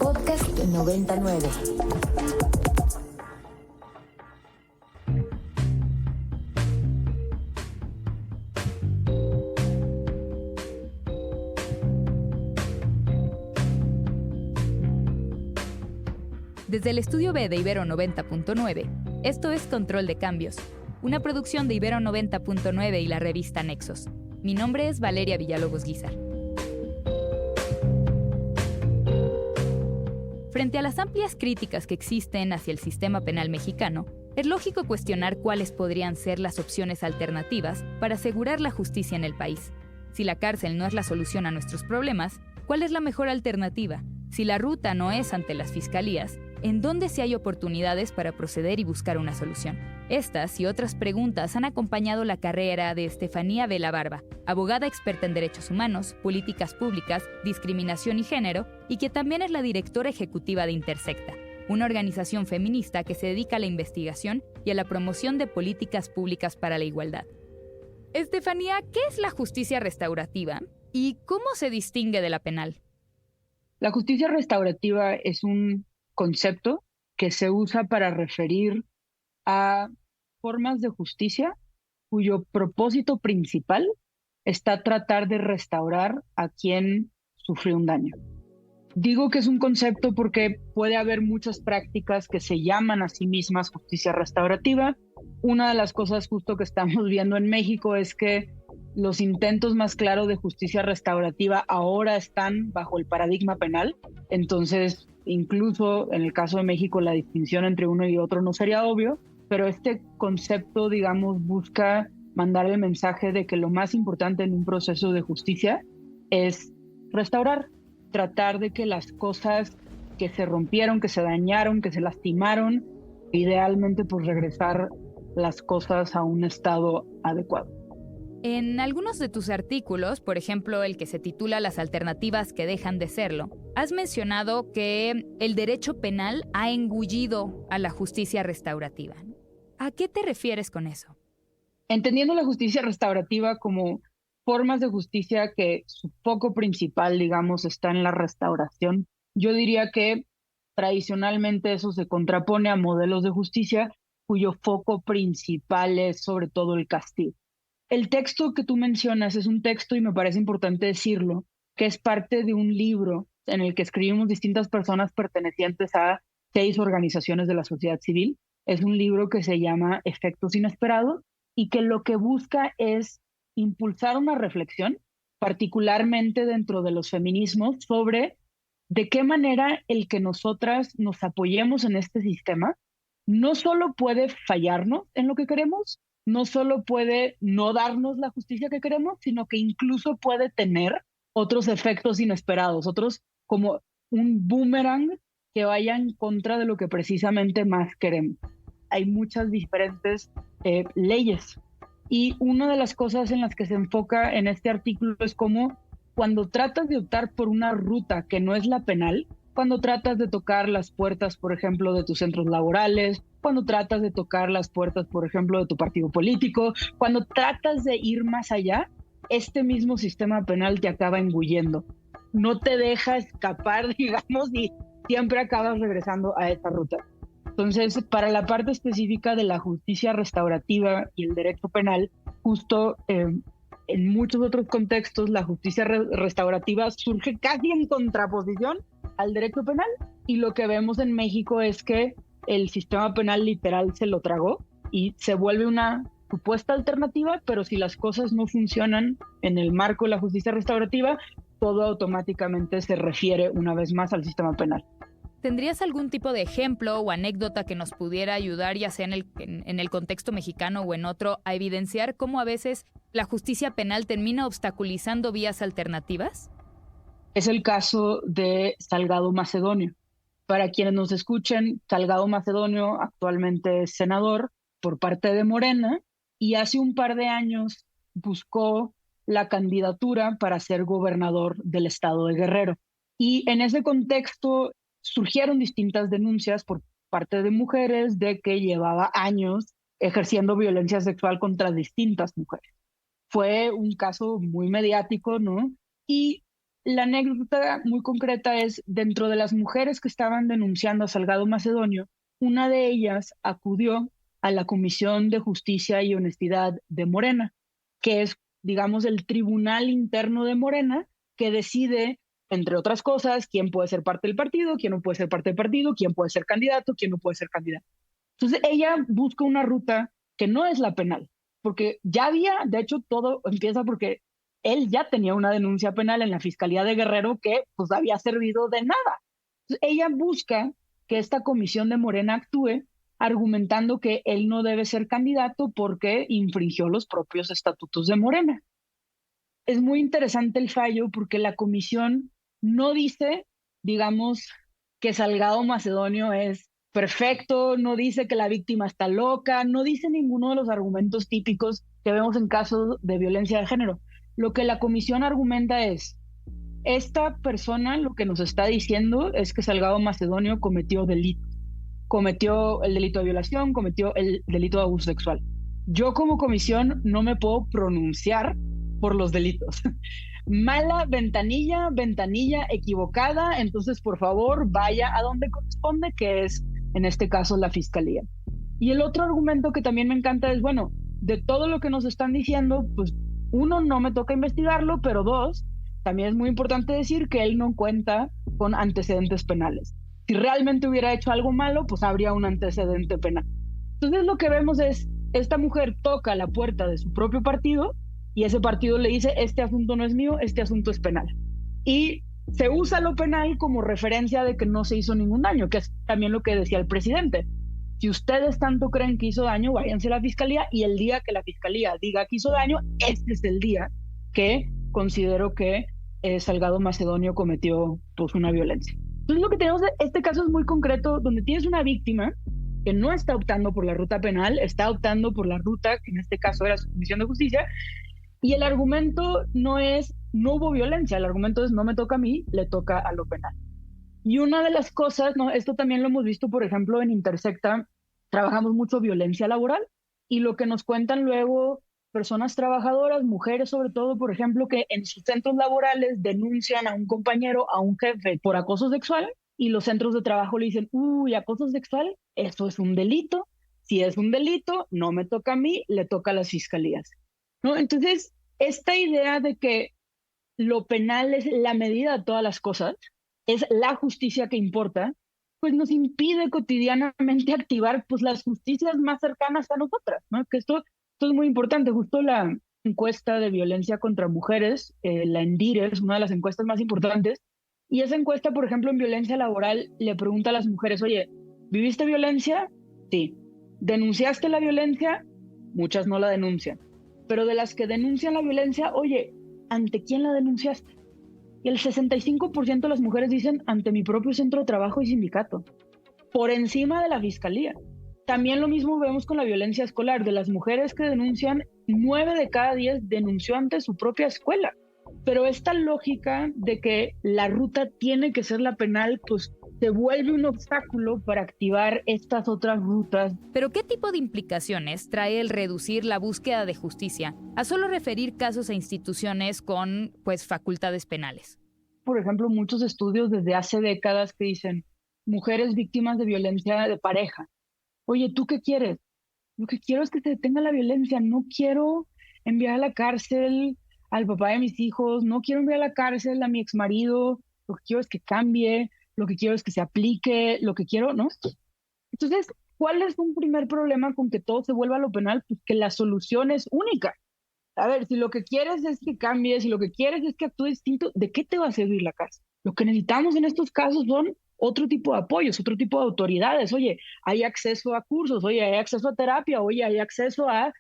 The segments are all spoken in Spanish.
Podcast 99. Desde el estudio B de Ibero 90.9, esto es Control de Cambios, una producción de Ibero 90.9 y la revista Nexos. Mi nombre es Valeria Villalobos Guízar. Frente a las amplias críticas que existen hacia el sistema penal mexicano, es lógico cuestionar cuáles podrían ser las opciones alternativas para asegurar la justicia en el país. Si la cárcel no es la solución a nuestros problemas, ¿cuál es la mejor alternativa? Si la ruta no es ante las fiscalías, ¿en dónde sí hay oportunidades para proceder y buscar una solución? Estas y otras preguntas han acompañado la carrera de Estefanía Vela Barba, abogada experta en derechos humanos, políticas públicas, discriminación y género, y que también es la directora ejecutiva de Intersecta, una organización feminista que se dedica a la investigación y a la promoción de políticas públicas para la igualdad. Estefanía, ¿qué es la justicia restaurativa y cómo se distingue de la penal? La justicia restaurativa es un concepto que se usa para referir a formas de justicia cuyo propósito principal está tratar de restaurar a quien sufrió un daño. Digo que es un concepto porque puede haber muchas prácticas que se llaman a sí mismas justicia restaurativa. Una de las cosas justo que estamos viendo en México es que los intentos más claros de justicia restaurativa ahora están bajo el paradigma penal. Entonces, incluso en el caso de México, la distinción entre uno y otro no sería obvio, pero este concepto, digamos, busca mandar el mensaje de que lo más importante en un proceso de justicia es restaurar, tratar de que las cosas que se rompieron, que se dañaron, que se lastimaron, idealmente pues regresar las cosas a un estado adecuado. En algunos de tus artículos, por ejemplo el que se titula Las alternativas que dejan de serlo, has mencionado que el derecho penal ha engullido a la justicia restaurativa. ¿A qué te refieres con eso? Entendiendo la justicia restaurativa como formas de justicia que su foco principal, digamos, está en la restauración, yo diría que tradicionalmente eso se contrapone a modelos de justicia cuyo foco principal es sobre todo el castigo. El texto que tú mencionas es un texto, y me parece importante decirlo, que es parte de un libro en el que escribimos distintas personas pertenecientes a 6 organizaciones de la sociedad civil. Es un libro que se llama Efectos Inesperados y que lo que busca es impulsar una reflexión, particularmente dentro de los feminismos, sobre de qué manera el que nosotras nos apoyemos en este sistema no solo puede fallarnos en lo que queremos, no solo puede no darnos la justicia que queremos, sino que incluso puede tener otros efectos inesperados, otros como un boomerang que vaya en contra de lo que precisamente más queremos. Hay muchas diferentes leyes y una de las cosas en las que se enfoca en este artículo es cómo cuando tratas de optar por una ruta que no es la penal, cuando tratas de tocar las puertas, por ejemplo, de tus centros laborales, cuando tratas de tocar las puertas, por ejemplo, de tu partido político, cuando tratas de ir más allá, este mismo sistema penal te acaba engullendo. No te deja escapar, digamos, y siempre acabas regresando a esa ruta. Entonces, para la parte específica de la justicia restaurativa y el derecho penal, justo en muchos otros contextos, la justicia restaurativa surge casi en contraposición al derecho penal, y lo que vemos en México es que el sistema penal literal se lo tragó y se vuelve una supuesta alternativa, pero si las cosas no funcionan en el marco de la justicia restaurativa, todo automáticamente se refiere una vez más al sistema penal. ¿Tendrías algún tipo de ejemplo o anécdota que nos pudiera ayudar, ya sea en el contexto mexicano o en otro, a evidenciar cómo a veces la justicia penal termina obstaculizando vías alternativas? Es el caso de Salgado Macedonio. Para quienes nos escuchen, Salgado Macedonio actualmente es senador por parte de Morena y hace un par de años buscó la candidatura para ser gobernador del estado de Guerrero. Y en ese contexto surgieron distintas denuncias por parte de mujeres de que llevaba años ejerciendo violencia sexual contra distintas mujeres. Fue un caso muy mediático, ¿no? Y la anécdota muy concreta es, dentro de las mujeres que estaban denunciando a Salgado Macedonio, una de ellas acudió a la Comisión de Justicia y Honestidad de Morena, que es, digamos, el tribunal interno de Morena que decide, entre otras cosas, quién puede ser parte del partido, quién no puede ser parte del partido, quién puede ser candidato, quién no puede ser candidato. Entonces ella busca una ruta que no es la penal, porque ya había, de hecho todo empieza porque él ya tenía una denuncia penal en la Fiscalía de Guerrero que pues había servido de nada. Entonces, ella busca que esta comisión de Morena actúe argumentando que él no debe ser candidato porque infringió los propios estatutos de Morena. Es muy interesante el fallo porque la comisión no dice, digamos, que Salgado Macedonio es perfecto, no dice que la víctima está loca, no dice ninguno de los argumentos típicos que vemos en casos de violencia de género. Lo que la comisión argumenta es, esta persona lo que nos está diciendo es que Salgado Macedonio cometió delito. Cometió el delito de violación, cometió el delito de abuso sexual. Yo como comisión no me puedo pronunciar por los delitos. Mala ventanilla, ventanilla equivocada, entonces por favor vaya a donde corresponde, que es en este caso la fiscalía. Y el otro argumento que también me encanta es, bueno, de todo lo que nos están diciendo, pues uno, no me toca investigarlo, pero dos, también es muy importante decir que él no cuenta con antecedentes penales. Si realmente hubiera hecho algo malo, pues habría un antecedente penal. Entonces lo que vemos es, esta mujer toca la puerta de su propio partido y ese partido le dice, este asunto no es mío, este asunto es penal. Y se usa lo penal como referencia de que no se hizo ningún daño, que es también lo que decía el presidente. Si ustedes tanto creen que hizo daño, váyanse a la fiscalía y el día que la fiscalía diga que hizo daño, este es el día que considero que Salgado Macedonio cometió pues, una violencia. Entonces lo que tenemos, este caso es muy concreto, donde tienes una víctima que no está optando por la ruta penal, está optando por la ruta, que en este caso era su comisión de justicia, y el argumento no es, no hubo violencia, el argumento es, no me toca a mí, le toca a lo penal. Y una de las cosas, ¿no? Esto también lo hemos visto, por ejemplo, en Intersecta, trabajamos mucho violencia laboral, y lo que nos cuentan luego personas trabajadoras, mujeres sobre todo, por ejemplo, que en sus centros laborales denuncian a un compañero, a un jefe por acoso sexual, y los centros de trabajo le dicen, uy, acoso sexual, eso es un delito. Si es un delito, no me toca a mí, le toca a las fiscalías, ¿no? Entonces, esta idea de que lo penal es la medida de todas las cosas, es la justicia que importa, pues nos impide cotidianamente activar pues las justicias más cercanas a nosotras, ¿no? Que esto es muy importante. Justo la encuesta de violencia contra mujeres, la ENDIRE, es una de las encuestas más importantes, y esa encuesta, por ejemplo, en violencia laboral, le pregunta a las mujeres, oye, ¿viviste violencia? Sí. ¿Denunciaste la violencia? Muchas no la denuncian. Pero de las que denuncian la violencia, oye, ¿ante quién la denunciaste? Y el 65% de las mujeres dicen ante mi propio centro de trabajo y sindicato, por encima de la fiscalía. También lo mismo vemos con la violencia escolar. De las mujeres que denuncian, 9 de cada 10 denunció ante su propia escuela. Pero esta lógica de que la ruta tiene que ser la penal, pues se vuelve un obstáculo para activar estas otras rutas. Pero ¿qué tipo de implicaciones trae el reducir la búsqueda de justicia a solo referir casos a instituciones con, pues, facultades penales? Por ejemplo, muchos estudios desde hace décadas que dicen mujeres víctimas de violencia de pareja. Oye, ¿tú qué quieres? Lo que quiero es que se detenga la violencia. No quiero enviar a la cárcel al papá de mis hijos, no quiero enviar a la cárcel a mi exmarido, lo que quiero es que cambie, lo que quiero es que se aplique, lo que quiero, ¿no? Entonces, ¿cuál es un primer problema con que todo se vuelva a lo penal? Pues que la solución es única. A ver, si lo que quieres es que cambie, si lo que quieres es que actúe distinto, ¿de qué te va a servir la cárcel? Lo que necesitamos en estos casos son otro tipo de apoyos, otro tipo de autoridades. Oye, hay acceso a cursos, oye, hay acceso a terapia, oye, hay acceso a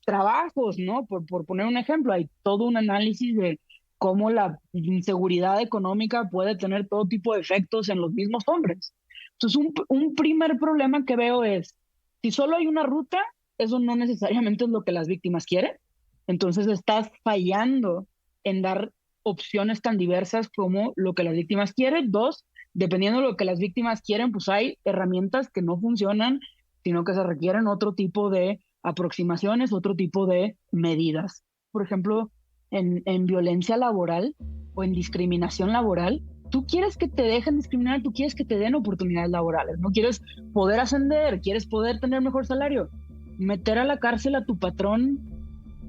trabajos, ¿no? Por poner un ejemplo, hay todo un análisis de cómo la inseguridad económica puede tener todo tipo de efectos en los mismos hombres. Entonces, un primer problema que veo es, si solo hay una ruta, eso no necesariamente es lo que las víctimas quieren. Entonces estás fallando en dar opciones tan diversas como lo que las víctimas quieren. Dos, dependiendo de lo que las víctimas quieren, pues hay herramientas que no funcionan, sino que se requieren otro tipo de aproximaciones, otro tipo de medidas. Por ejemplo, en violencia laboral, o en discriminación laboral, tú quieres que te dejen discriminar, tú quieres que te den oportunidades laborales, no quieres poder ascender, quieres poder tener mejor salario. Meter a la cárcel a tu patrón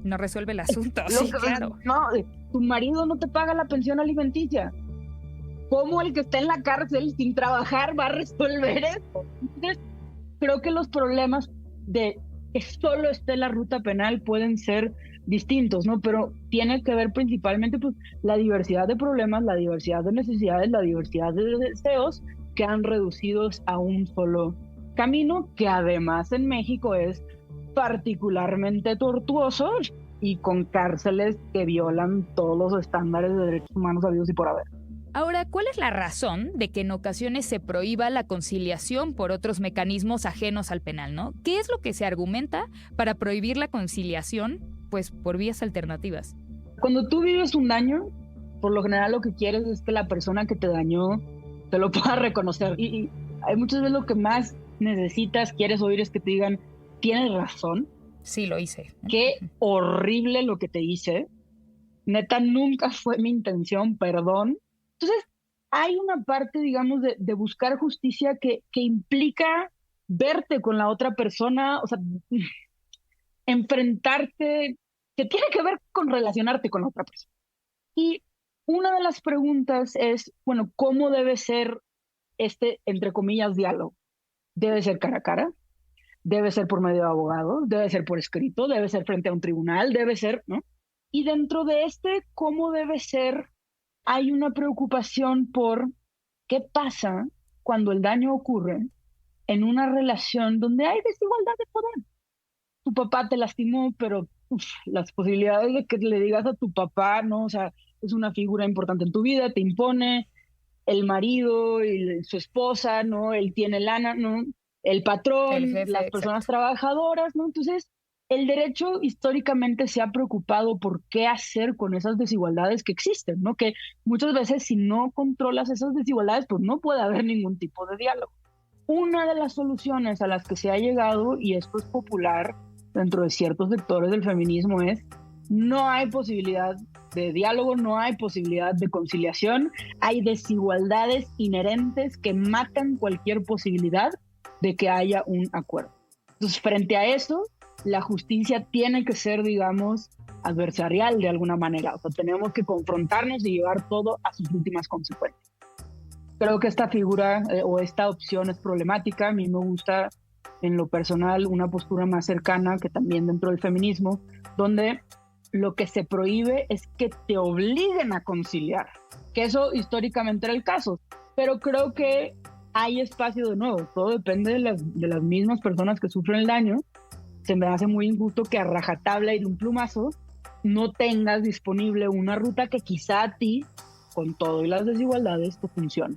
no resuelve el asunto, sí, claro. No, tu marido no te paga la pensión alimenticia. ¿Cómo el que está en la cárcel sin trabajar va a resolver eso? Entonces, creo que los problemas de que solo esté la ruta penal pueden ser distintos, ¿no? Pero tiene que ver principalmente pues la diversidad de problemas, la diversidad de necesidades, la diversidad de deseos que han reducidos a un solo camino, que además en México es particularmente tortuoso y con cárceles que violan todos los estándares de derechos humanos habidos y por haber. Ahora, ¿cuál es la razón de que en ocasiones se prohíba la conciliación por otros mecanismos ajenos al penal, ¿no? ¿Qué es lo que se argumenta para prohibir la conciliación, pues, por vías alternativas? Cuando tú vives un daño, por lo general lo que quieres es que la persona que te dañó te lo pueda reconocer. Y hay muchas veces lo que más necesitas, quieres oír es que te digan, tienes razón. Sí, lo hice. Qué horrible lo que te hice. Neta, nunca fue mi intención, perdón. Entonces, hay una parte, digamos, de buscar justicia que implica verte con la otra persona, o sea, enfrentarte, que tiene que ver con relacionarte con la otra persona. Y una de las preguntas es, bueno, ¿cómo debe ser este, entre comillas, diálogo? ¿Debe ser cara a cara? ¿Debe ser por medio de abogados? ¿Debe ser por escrito? ¿Debe ser frente a un tribunal? ¿Debe ser, no? Y dentro de ¿cómo debe ser? Hay una preocupación por qué pasa cuando el daño ocurre en una relación donde hay desigualdad de poder. Tu papá te lastimó, pero las posibilidades de que le digas a tu papá, ¿no? O sea, es una figura importante en tu vida, te impone, el marido y su esposa, ¿no? Él tiene lana, ¿no? El patrón, El jefe, las personas exacto. trabajadoras, ¿no? Entonces, el derecho históricamente se ha preocupado por qué hacer con esas desigualdades que existen, ¿no? Que muchas veces si no controlas esas desigualdades, pues no puede haber ningún tipo de diálogo. Una de las soluciones a las que se ha llegado, y esto es popular dentro de ciertos sectores del feminismo, es no hay posibilidad de diálogo, no hay posibilidad de conciliación, hay desigualdades inherentes que matan cualquier posibilidad de que haya un acuerdo. Entonces, frente a eso, la justicia tiene que ser, digamos, adversarial de alguna manera. O sea, tenemos que confrontarnos y llevar todo a sus últimas consecuencias. Creo que esta figura o esta opción es problemática. A mí me gusta, en lo personal, una postura más cercana, que también dentro del feminismo, donde lo que se prohíbe es que te obliguen a conciliar, que eso históricamente era el caso. Pero creo que hay espacio de nuevo, todo depende de las mismas personas que sufren el daño. Se me hace muy injusto que a rajatabla y de un plumazo no tengas disponible una ruta que quizá a ti, con todo y las desigualdades, te funcione.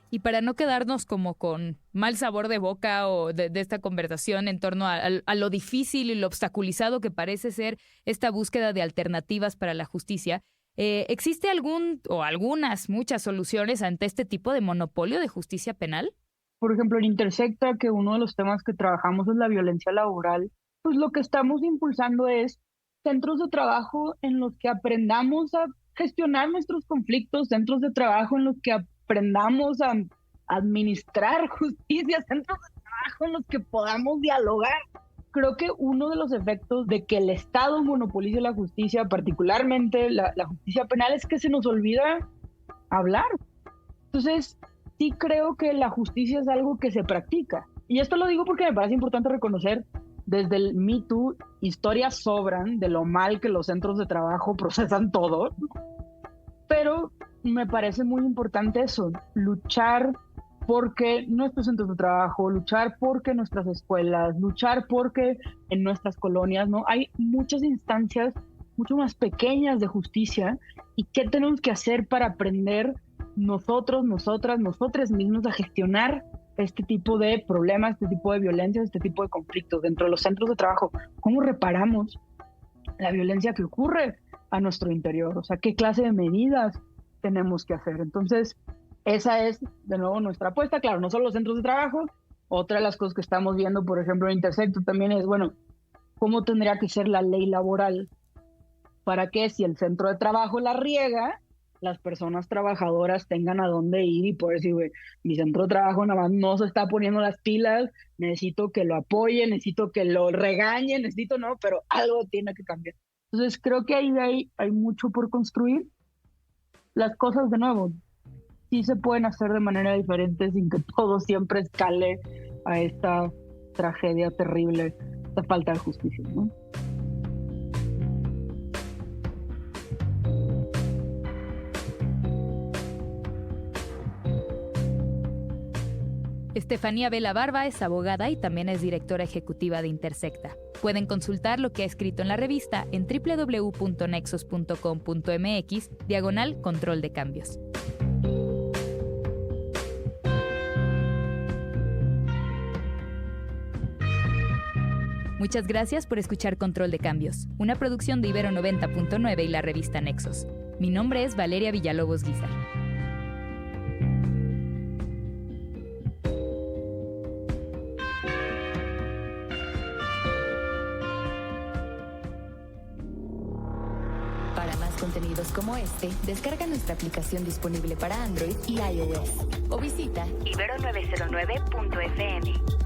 Y para no quedarnos como con mal sabor de boca o de esta conversación en torno a lo difícil y lo obstaculizado que parece ser esta búsqueda de alternativas para la justicia, ¿existe muchas soluciones ante este tipo de monopolio de justicia penal? Por ejemplo, en Intersecta, que uno de los temas que trabajamos es la violencia laboral, pues lo que estamos impulsando es centros de trabajo en los que aprendamos a gestionar nuestros conflictos, centros de trabajo en los que aprendamos a administrar justicia, centros de trabajo en los que podamos dialogar. Creo que uno de los efectos de que el Estado monopolice la justicia, particularmente la justicia penal, es que se nos olvida hablar. Entonces, sí creo que la justicia es algo que se practica. Y esto lo digo porque me parece importante reconocer, desde el Me Too, historias sobran de lo mal que los centros de trabajo procesan todo, ¿no? Pero me parece muy importante eso, luchar porque nuestros centros de trabajo, luchar porque nuestras escuelas, luchar porque en nuestras colonias, ¿no? Hay muchas instancias mucho más pequeñas de justicia. ¿Y qué tenemos que hacer para aprender nosotros, nosotras, nosotros mismos a gestionar este tipo de problemas, este tipo de violencias, este tipo de conflictos dentro de los centros de trabajo? ¿Cómo reparamos la violencia que ocurre a nuestro interior? O sea, ¿qué clase de medidas tenemos que hacer? Entonces, esa es, de nuevo, nuestra apuesta. Claro, no solo los centros de trabajo. Otra de las cosas que estamos viendo, por ejemplo, en Intersecto también es, bueno, ¿cómo tendría que ser la ley laboral para que si el centro de trabajo la riega, las personas trabajadoras tengan a dónde ir y poder decir, güey, mi centro de trabajo nada más no se está poniendo las pilas, necesito que lo apoye, necesito que lo regañe, necesito, no, pero algo tiene que cambiar. Entonces creo que ahí hay mucho por construir. Las cosas, de nuevo, sí se pueden hacer de manera diferente sin que todo siempre escale a esta tragedia terrible, esta falta de justicia, ¿no? Estefanía Vela Barba es abogada y también es directora ejecutiva de Intersecta. Pueden consultar lo que ha escrito en la revista en www.nexos.com.mx/control de cambios. Muchas gracias por escuchar Control de Cambios, una producción de Ibero 90.9 y la revista Nexos. Mi nombre es Valeria Villalobos Guizar. Para más contenidos como este, descarga nuestra aplicación disponible para Android y iOS o visita ibero909.fm.